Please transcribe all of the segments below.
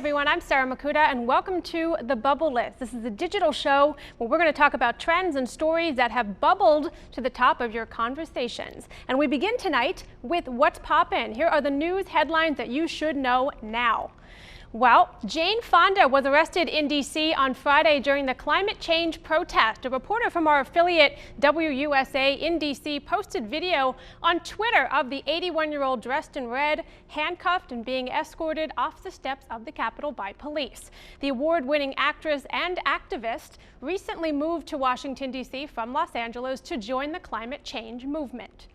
everyone, I'm Sarah Makuta and welcome to The Bubble List. This is a digital show where we're going to talk about trends and stories that have bubbled to the top of your conversations. And we begin tonight with What's Poppin'. Here are the news headlines that you should know now. Well, Jane Fonda was arrested in D.C. on Friday during the climate change protest. A reporter from our affiliate WUSA in D.C. posted video on Twitter of the 81-year-old dressed in red, handcuffed and being escorted off the steps of the Capitol by police. The award-winning actress and activist recently moved to Washington, D.C. from Los Angeles to join the climate change movement.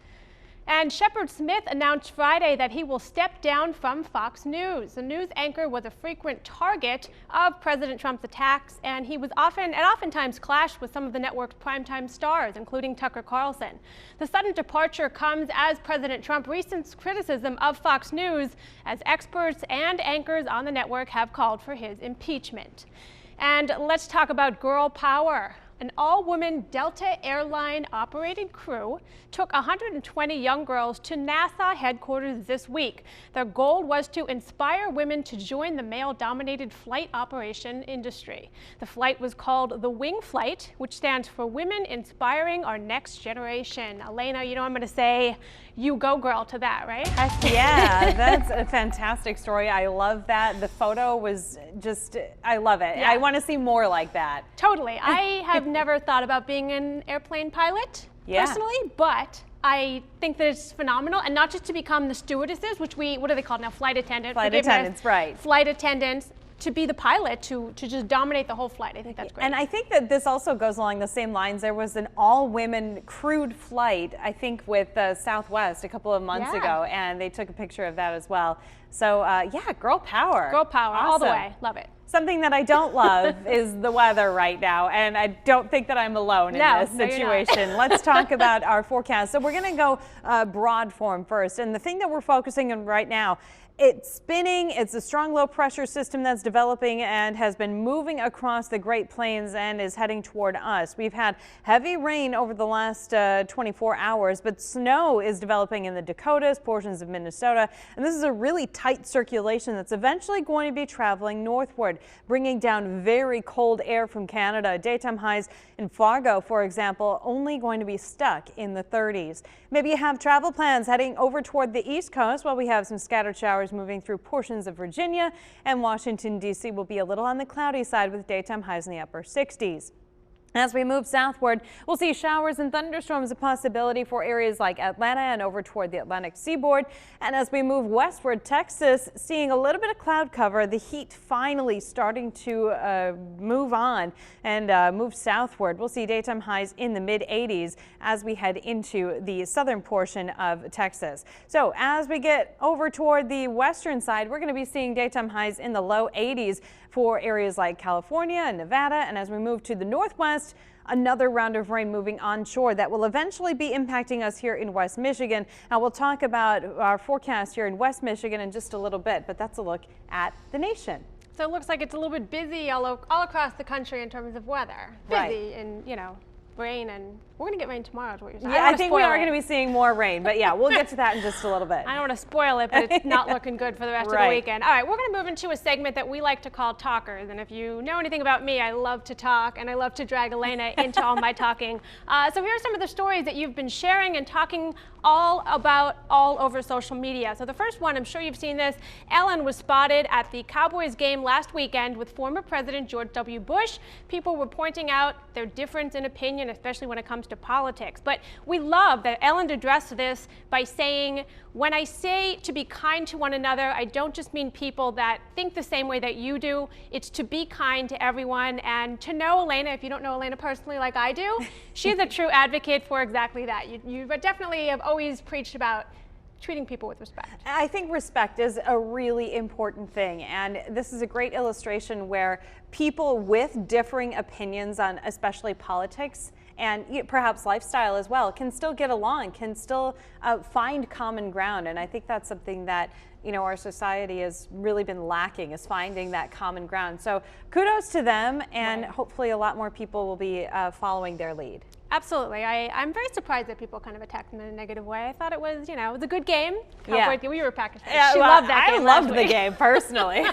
And Shepard Smith announced Friday that he will step down from Fox News. The news anchor was a frequent target of President Trump's attacks, and he was oftentimes clashed with some of the network's primetime stars, including Tucker Carlson. The sudden departure comes as President Trump recent criticism of Fox News, as experts and anchors on the network have called for his impeachment. And let's talk about girl power. An all-woman Delta airline operated crew took 120 young girls to NASA headquarters this week. Their goal was to inspire women to join the male-dominated flight operation industry. The flight was called the Wing Flight, which stands for Women Inspiring Our Next Generation. Elena, you know I'm going to say, you go girl to that, right? Heck yeah, that's a fantastic story. I love that. The photo was just, I love it. Yeah. I want to see more like that. Totally. I have never thought about being an airplane pilot personally, but I think that it's phenomenal, and not just to become the stewardesses, which what are they called now? Flight attendants. Flight attendants, right. Flight attendants. To be the pilot, to just dominate the whole flight. I think that's great. And I think that this also goes along the same lines. There was an all-women crewed flight, I think, with Southwest a couple of months ago, and they took a picture of that as well. So, yeah, girl power. Girl power, awesome. all the way. Love it. Something that I don't love is the weather right now, and I don't think that I'm alone in this situation. Let's talk about our forecast. So we're going to go broad form first, and the thing that we're focusing on right now, it's spinning. It's a strong low pressure system that's developing and has been moving across the Great Plains and is heading toward us. We've had heavy rain over the last 24 hours, but snow is developing in the Dakotas, portions of Minnesota, and this is a really tight circulation that's eventually going to be traveling northward, bringing down very cold air from Canada. Daytime highs in Fargo, for example, only going to be stuck in the 30s. Maybe you have travel plans heading over toward the East Coast while we have some scattered showers moving through portions of Virginia, and Washington, D.C. will be a little on the cloudy side with daytime highs in the upper 60s. As we move southward, we'll see showers and thunderstorms a possibility for areas like Atlanta and over toward the Atlantic seaboard. And as we move westward, Texas seeing a little bit of cloud cover, the heat finally starting to move on and move southward. We'll see daytime highs in the mid-80s as we head into the southern portion of Texas. So as we get over toward the western side, we're going to be seeing daytime highs in the low 80s for areas like California and Nevada. And as we move to the northwest, another round of rain moving onshore that will eventually be impacting us here in West Michigan. Now we'll talk about our forecast here in West Michigan in just a little bit, but that's a look at the nation. So it looks like it's a little bit busy all across the country in terms of weather. Busy and, you know, rain, and we're going to get rain tomorrow is what you're saying. Yeah, I think we are going to be seeing more rain, but yeah, we'll get to that in just a little bit. I don't want to spoil it, but it's not looking good for the rest of the weekend. All right, we're going to move into a segment that we like to call Talkers, and if you know anything about me, I love to talk, and I love to drag Elena into all my talking. So here are some of the stories that you've been sharing and talking all over social media. So the first one, I'm sure you've seen this, Ellen was spotted at the Cowboys game last weekend with former President George W. Bush. People were pointing out their difference in opinion, especially when it comes to politics. But we love that Ellen addressed this by saying, when I say to be kind to one another, I don't just mean people that think the same way that you do. It's to be kind to everyone. And to know Elena, if you don't know Elena personally like I do, she's a true advocate for exactly that. You definitely have always preached about treating people with respect. I think respect is a really important thing, and this is a great illustration where people with differing opinions on especially politics and perhaps lifestyle as well can still get along, can still find common ground. And I think that's something that our society has really been lacking, is finding that common ground. So kudos to them, and hopefully a lot more people will be following their lead. Absolutely. I'm very surprised that people kind of attacked him in a negative way. I thought it was, you know, it was a good game. Yeah. We were Packers fans. Yeah, She loved that game. I loved the game, personally.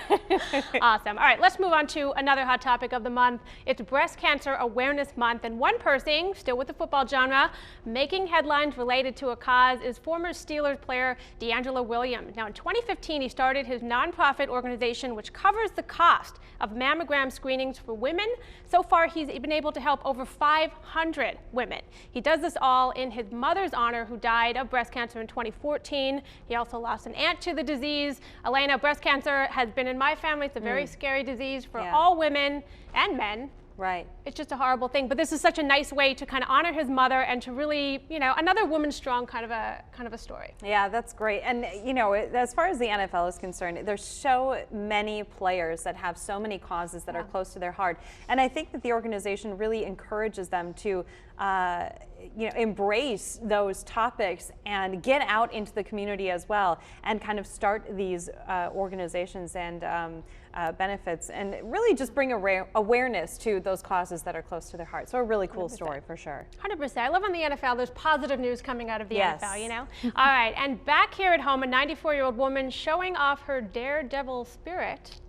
Awesome. All right, let's move on to another hot topic of the month. It's Breast Cancer Awareness Month, and one person, still with the football genre, making headlines related to a cause is former Steelers player DEANGELO Williams. Now, in 2015, he started his nonprofit organization, which covers the cost of mammogram screenings for women. So far, he's been able to help over 500 women. He does this all in his mother's honor, who died of breast cancer in 2014. He also lost an aunt to the disease. Elena, breast cancer has been in my family. It's a very scary disease for all women and men. Right. It's just a horrible thing, but this is such a nice way to kind of honor his mother and to really, you know, another woman strong kind of a story. Yeah, that's great. And you know, as far as the NFL is concerned, there's so many players that have so many causes that are close to their heart, and I think that the organization really encourages them to you know, embrace those topics and get out into the community as well, and kind of start these organizations and benefits, and really just bring awareness to those causes that are close to their heart. So a really cool 100%. Story for sure. 100%. I love on the NFL, there's positive news coming out of the NFL, you know? All right, and back here at home, a 94-year-old woman showing off her daredevil spirit.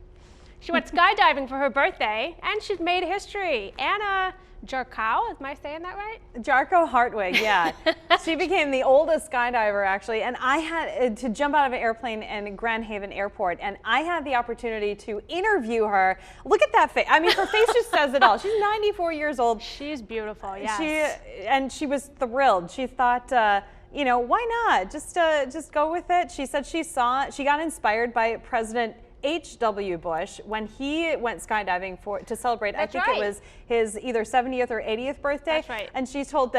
She went skydiving for her birthday, and she's made history. Anna Jarkow, am I saying that right? Jarko Hartwig, yeah. She became the oldest skydiver, actually, and I had to jump out of an airplane in Grand Haven Airport, and I had the opportunity to interview her. Look at that face. I mean, her face just says it all. She's 94 years old. She's beautiful, yes. She was thrilled. She thought, you know, why not? Just go with it. She said she got inspired by President H.W. Bush when he went skydiving to celebrate. I think it was his either 70th or 80th birthday. That's right. And she told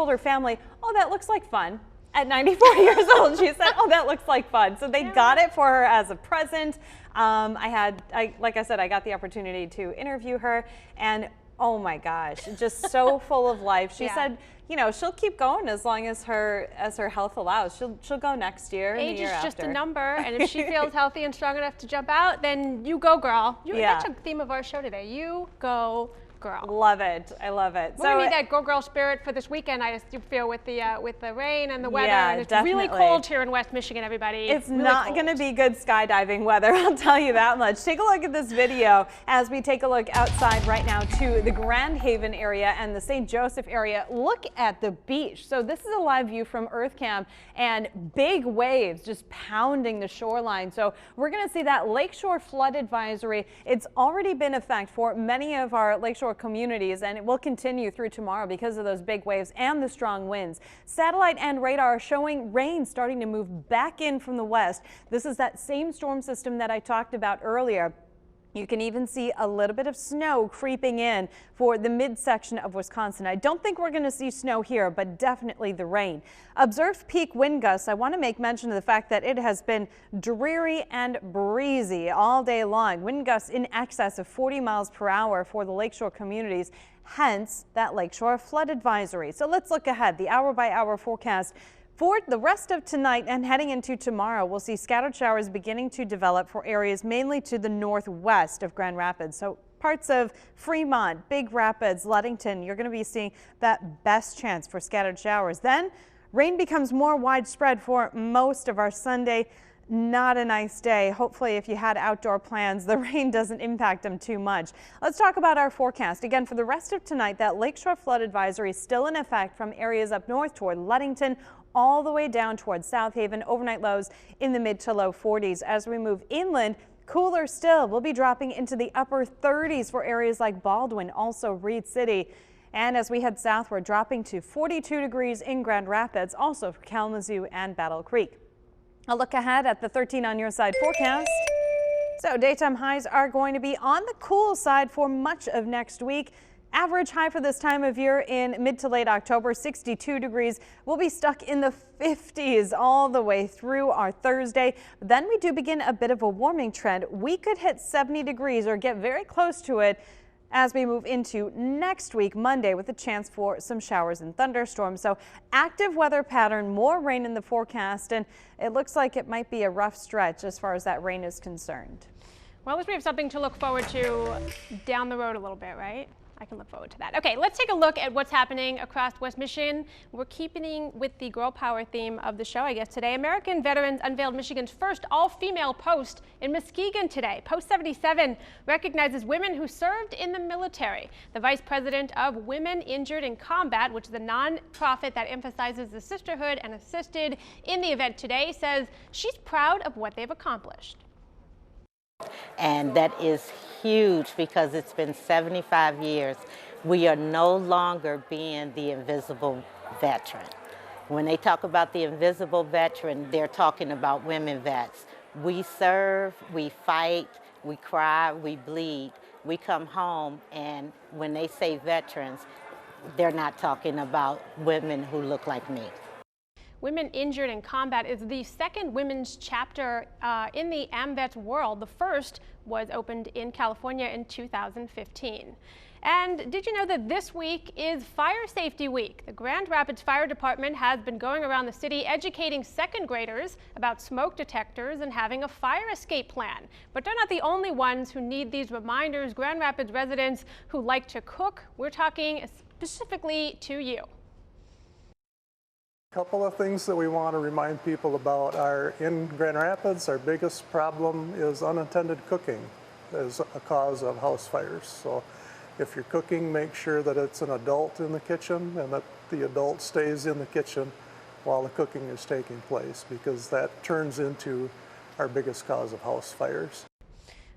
her family, "Oh, that looks like fun." At 94 years old, she said, "Oh, that looks like fun." So they got it for her as a present. Like I said, I got the opportunity to interview her, and oh my gosh, just so full of life. She said, you know, she'll keep going as long as her health allows. She'll go next year. Age is just a number, and if she feels healthy and strong enough to jump out, then you go, girl. That's a theme of our show today. You go, girl. Love it. I love it. We're gonna need that girl spirit for this weekend. I just feel with the rain and the weather. And it's really cold here in West Michigan, everybody. It's really not going to be good skydiving weather, I'll tell you that much. Take a look at this video as we take a look outside right now to the Grand Haven area and the St. Joseph area. Look at the beach. So this is a live view from EarthCam, and big waves just pounding the shoreline. So we're going to see that lakeshore flood advisory. It's already been in effect for many of our lakeshore communities, and it will continue through tomorrow because of those big waves and the strong winds. Satellite and radar showing rain starting to move back in from the west. This is that same storm system that I talked about earlier. You can even see a little bit of snow creeping in for the midsection of Wisconsin. I don't think we're going to see snow here, but definitely the rain. Observed peak wind gusts. I want to make mention of the fact that it has been dreary and breezy all day long. Wind gusts in excess of 40 miles per hour for the lakeshore communities, hence that lakeshore flood advisory. So let's look ahead. The hour-by-hour forecast. For the rest of tonight and heading into tomorrow, we'll see scattered showers beginning to develop for areas mainly to the northwest of Grand Rapids. So parts of Fremont, Big Rapids, Ludington, you're going to be seeing that best chance for scattered showers. Then rain becomes more widespread for most of our Sunday. Not a nice day. Hopefully, if you had outdoor plans, the rain doesn't impact them too much. Let's talk about our forecast. Again, for the rest of tonight, that lakeshore flood advisory is still in effect from areas up north toward Ludington, all the way down towards South Haven. Overnight lows in the mid to low 40s. As we move inland, cooler still. We'll be dropping into the upper 30s for areas like Baldwin, also Reed City. And as we head south, we're dropping to 42 degrees in Grand Rapids, also for Kalamazoo and Battle Creek. A look ahead at the 13 on your side forecast. So daytime highs are going to be on the cool side for much of next week. Average high for this time of year in mid to late October, 62 degrees. We'll be stuck in the 50s all the way through our Thursday. Then we do begin a bit of a warming trend. We could hit 70 degrees or get very close to it as we move into next week, Monday, with a chance for some showers and thunderstorms. So active weather pattern, more rain in the forecast, and it looks like it might be a rough stretch as far as that rain is concerned. Well, at least we have something to look forward to down the road a little bit, right? I can look forward to that. Okay, let's take a look at what's happening across West Michigan. We're keeping with the girl power theme of the show, I guess, today. American veterans unveiled Michigan's first all-female post in Muskegon today. Post 77 recognizes women who served in the military. The vice president of Women Injured in Combat, which is a non-profit that emphasizes the sisterhood and assisted in the event today, says she's proud of what they've accomplished. And that is huge because it's been 75 years. We are no longer being the invisible veteran. When they talk about the invisible veteran, they're talking about women vets. We serve, we fight, we cry, we bleed. We come home, and when they say veterans, they're not talking about women who look like me. Women Injured in Combat is the second women's chapter in the AMVETS world. The first was opened in California in 2015. And did you know that this week is Fire Safety Week? The Grand Rapids Fire Department has been going around the city educating second graders about smoke detectors and having a fire escape plan. But they're not the only ones who need these reminders. Grand Rapids residents who like to cook, we're talking specifically to you. A couple of things that we want to remind people about are in Grand Rapids, our biggest problem is unintended cooking as a cause of house fires. So if you're cooking, make sure that it's an adult in the kitchen and that the adult stays in the kitchen while the cooking is taking place, because that turns into our biggest cause of house fires.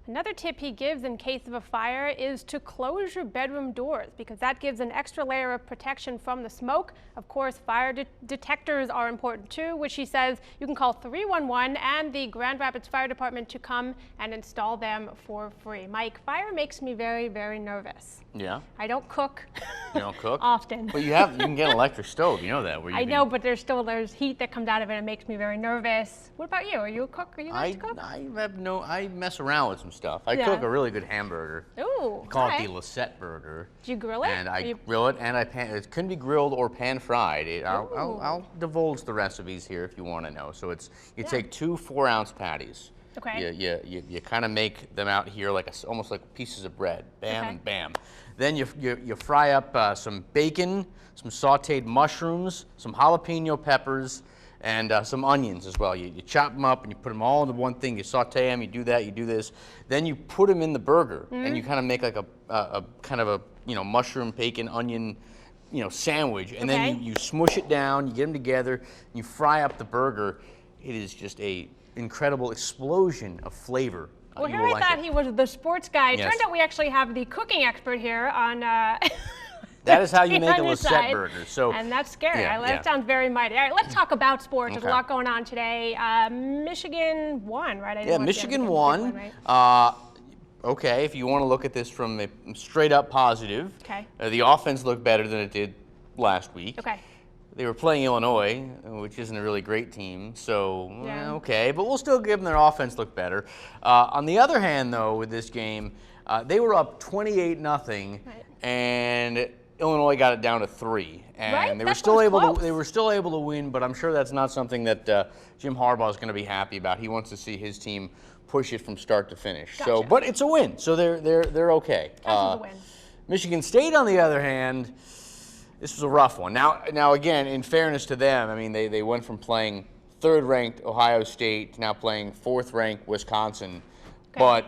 Another tip he gives in case of a fire is to close your bedroom doors, because that gives an extra layer of protection from the smoke. Of course, fire detectors are important too, which he says you can call 311 and the Grand Rapids Fire Department to come and install them for free. Mike, fire makes me very, very nervous. Yeah? I don't cook. You don't cook? Often. But you can get an electric stove, you know that. Where I know, but there's heat that comes out of it and it makes me very nervous. What about you? Are you a cook? Are you like to cook? I mess around with some stuff. I cook a really good hamburger. Ooh, I call it the Lisette burger. Do you grill it? And I grill it, and it can be grilled or pan fried. I'll divulge the recipes here if you want to know. So you take 2 4-ounce patties. Okay. You kind of make them out here like almost like pieces of bread. Bam and bam. Then you fry up some bacon, some sautéed mushrooms, some jalapeno peppers, and some onions as well. You chop them up and you put them all into one thing. You saute them. You do that. You do this. Then you put them in the burger, and you kind of make like a kind of a mushroom, bacon, onion, sandwich. And then you smush it down. You get them together. And you fry up the burger. It is just a incredible explosion of flavor. Well, here I thought he was the sports guy. It turns out we actually have the cooking expert here on. That is how you make a Lisette burger. So, and that's scary. That sounds very mighty. All right, let's talk about sports. There's a lot going on today. Michigan won, right? Michigan won. Right? Okay, if you want to look at this from a straight up positive, the offense looked better than it did last week. Okay. They were playing Illinois, which isn't a really great team, so okay, but we'll still give them their offense look better. On the other hand, though, with this game, they were up 28-0 and Illinois got it down to 3, and they were still able to win. But I'm sure that's not something that Jim Harbaugh is going to be happy about. He wants to see his team push it from start to finish. Gotcha. So, but it's a win, so they're okay. A win. Michigan State, on the other hand. This was a rough one. Now again, in fairness to them, I mean, they went from playing 3rd-ranked Ohio State to now playing 4th-ranked Wisconsin. But,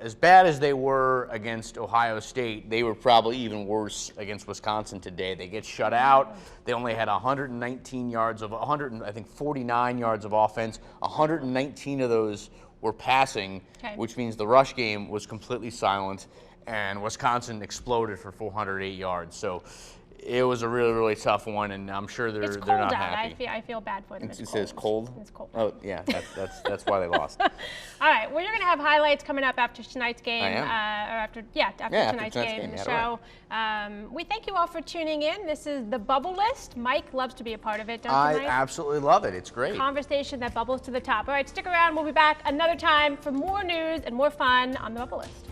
as bad as they were against Ohio State, they were probably even worse against Wisconsin today. They get shut out. They only had 119 yards of 49 yards of offense. 119 of those were passing, which means the rush game was completely silent. And Wisconsin exploded for 408 yards. So it was a really, really tough one, and I'm sure they're not happy. I feel bad for them. It's cold? It's cold. Oh, yeah, that's why they lost. All right, well, you're going to have highlights coming up after tonight's game. I am. After tonight's game in the show. We thank you all for tuning in. This is the Bubble List. Mike loves to be a part of it, don't you, Mike? I absolutely love it. It's great. Conversation that bubbles to the top. All right, stick around. We'll be back another time for more news and more fun on the Bubble List.